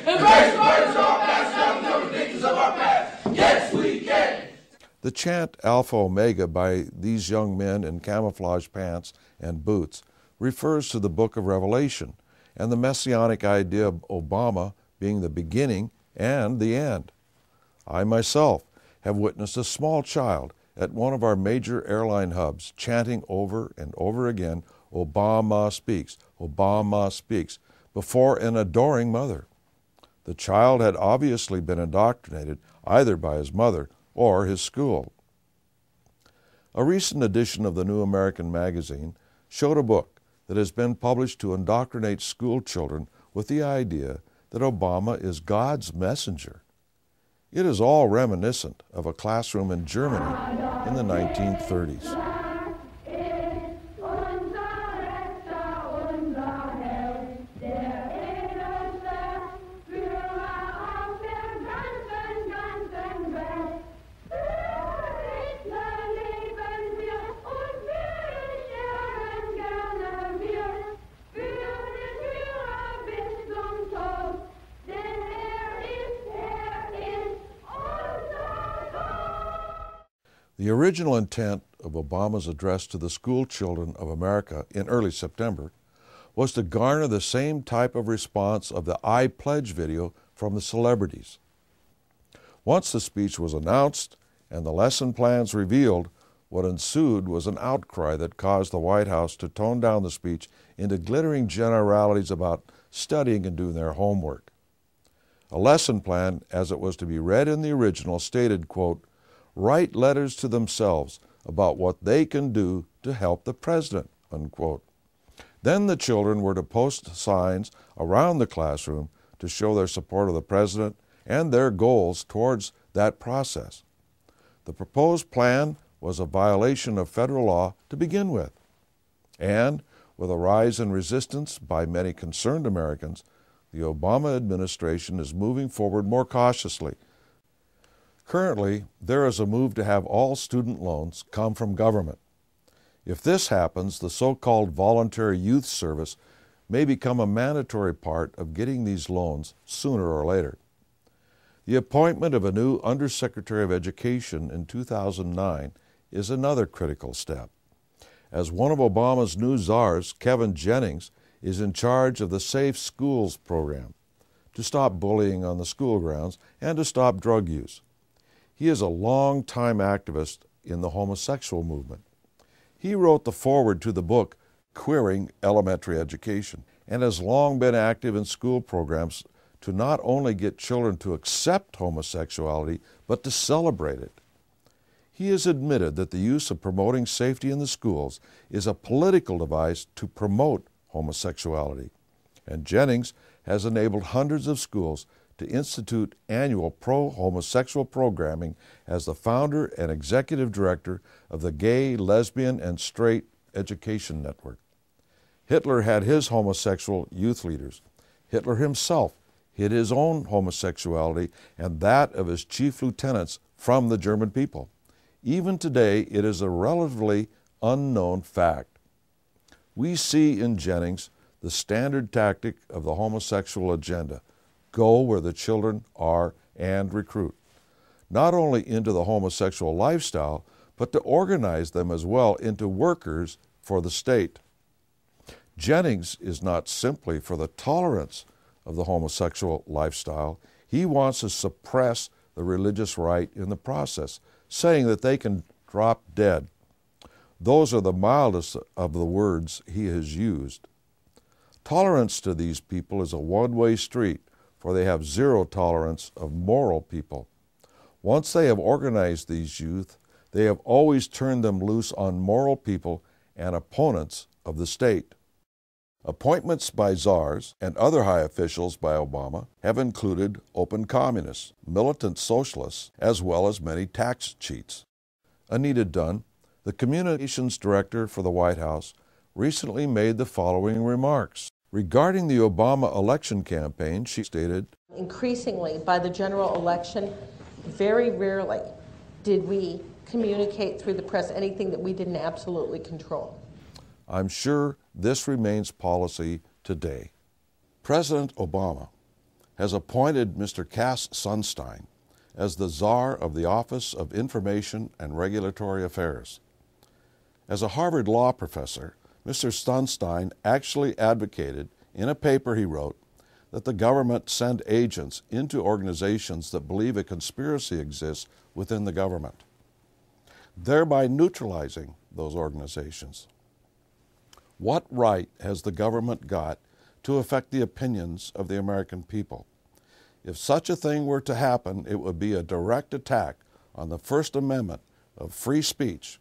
Embrace our past, challenge the predictions of our past. Yes, we can. The chant Alpha Omega by these young men in camouflage pants and boots refers to the book of Revelation and the messianic idea of Obama being the beginning and the end. I myself have witnessed a small child at one of our major airline hubs chanting over and over again, "Obama speaks, Obama speaks," before an adoring mother. The child had obviously been indoctrinated either by his mother or his school. A recent edition of the New American Magazine showed a book that has been published to indoctrinate school children with the idea that Obama is God's messenger. It is all reminiscent of a classroom in Germany in the 1930s. The original intent of Obama's address to the school children of America in early September was to garner the same type of response of the I Pledge video from the celebrities. Once the speech was announced and the lesson plans revealed, what ensued was an outcry that caused the White House to tone down the speech into glittering generalities about studying and doing their homework. A lesson plan, as it was to be read in the original, stated, quote, "Write letters to themselves about what they can do to help the president," unquote. Then the children were to post signs around the classroom to show their support of the president and their goals towards that process. The proposed plan was a violation of federal law to begin with. And with a rise in resistance by many concerned Americans, the Obama administration is moving forward more cautiously. Currently, there is a move to have all student loans come from government. If this happens, the so-called voluntary youth service may become a mandatory part of getting these loans sooner or later. The appointment of a new Undersecretary of Education in 2009 is another critical step. As one of Obama's new czars, Kevin Jennings, is in charge of the Safe Schools program to stop bullying on the school grounds and to stop drug use. He is a long-time activist in the homosexual movement. He wrote the foreword to the book, Queering Elementary Education, and has long been active in school programs to not only get children to accept homosexuality, but to celebrate it. He has admitted that the use of promoting safety in the schools is a political device to promote homosexuality. And Jennings has enabled hundreds of schools to institute annual pro-homosexual programming as the founder and executive director of the Gay, Lesbian, and Straight Education Network. Hitler had his homosexual youth leaders. Hitler himself hid his own homosexuality and that of his chief lieutenants from the German people. Even today, it is a relatively unknown fact. We see in Jennings the standard tactic of the homosexual agenda: go where the children are and recruit, not only into the homosexual lifestyle, but to organize them as well into workers for the state. Jennings is not simply for the tolerance of the homosexual lifestyle. He wants to suppress the religious right in the process, saying that they can drop dead. Those are the mildest of the words he has used. Tolerance to these people is a one-way street, for they have zero tolerance of moral people. Once they have organized these youth, they have always turned them loose on moral people and opponents of the state. Appointments by czars and other high officials by Obama have included open communists, militant socialists, as well as many tax cheats. Anita Dunn, the communications director for the White House, recently made the following remarks. Regarding the Obama election campaign, she stated, "Increasingly, by the general election, very rarely did we communicate through the press anything that we didn't absolutely control." I'm sure this remains policy today. President Obama has appointed Mr. Cass Sunstein as the Czar of the Office of Information and Regulatory Affairs. As a Harvard law professor, Mr. Sunstein actually advocated in a paper he wrote that the government send agents into organizations that believe a conspiracy exists within the government, thereby neutralizing those organizations. What right has the government got to affect the opinions of the American people? If such a thing were to happen, it would be a direct attack on the First Amendment of free speech.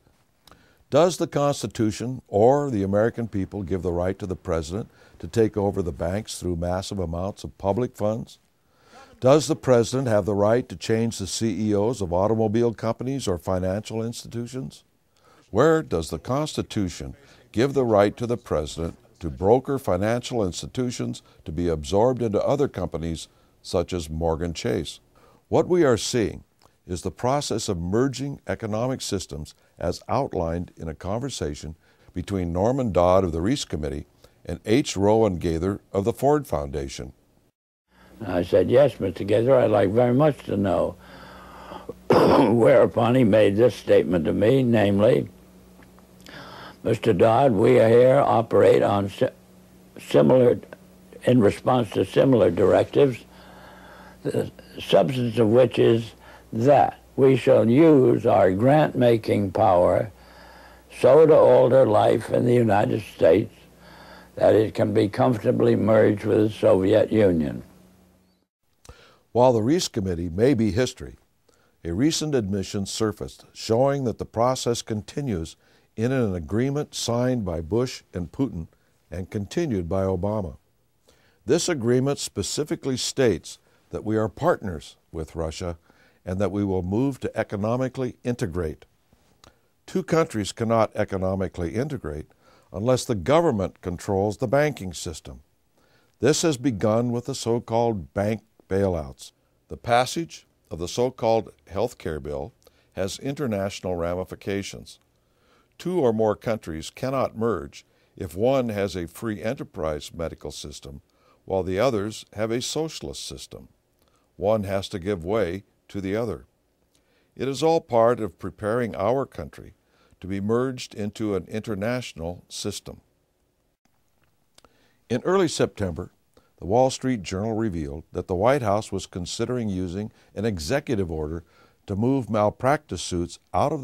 Does the Constitution or the American people give the right to the President to take over the banks through massive amounts of public funds? Does the President have the right to change the CEOs of automobile companies or financial institutions? Where does the Constitution give the right to the President to broker financial institutions to be absorbed into other companies such as Morgan Chase? What we are seeing is the process of merging economic systems as outlined in a conversation between Norman Dodd of the Reese Committee and H. Rowan Gaither of the Ford Foundation. I said, yes, Mr. Gaither, I'd like very much to know. Whereupon he made this statement to me, namely, Mr. Dodd, we here operate on in response to similar directives, the substance of which is that we shall use our grant-making power so to alter life in the United States that it can be comfortably merged with the Soviet Union. While the Reese Committee may be history, a recent admission surfaced showing that the process continues in an agreement signed by Bush and Putin and continued by Obama. This agreement specifically states that we are partners with Russia and that we will move to economically integrate. Two countries cannot economically integrate unless the government controls the banking system. This has begun with the so-called bank bailouts. The passage of the so-called health care bill has international ramifications. Two or more countries cannot merge if one has a free enterprise medical system while the others have a socialist system. One has to give way to the other. It is all part of preparing our country to be merged into an international system. In early September, the Wall Street Journal revealed that the White House was considering using an executive order to move malpractice suits out of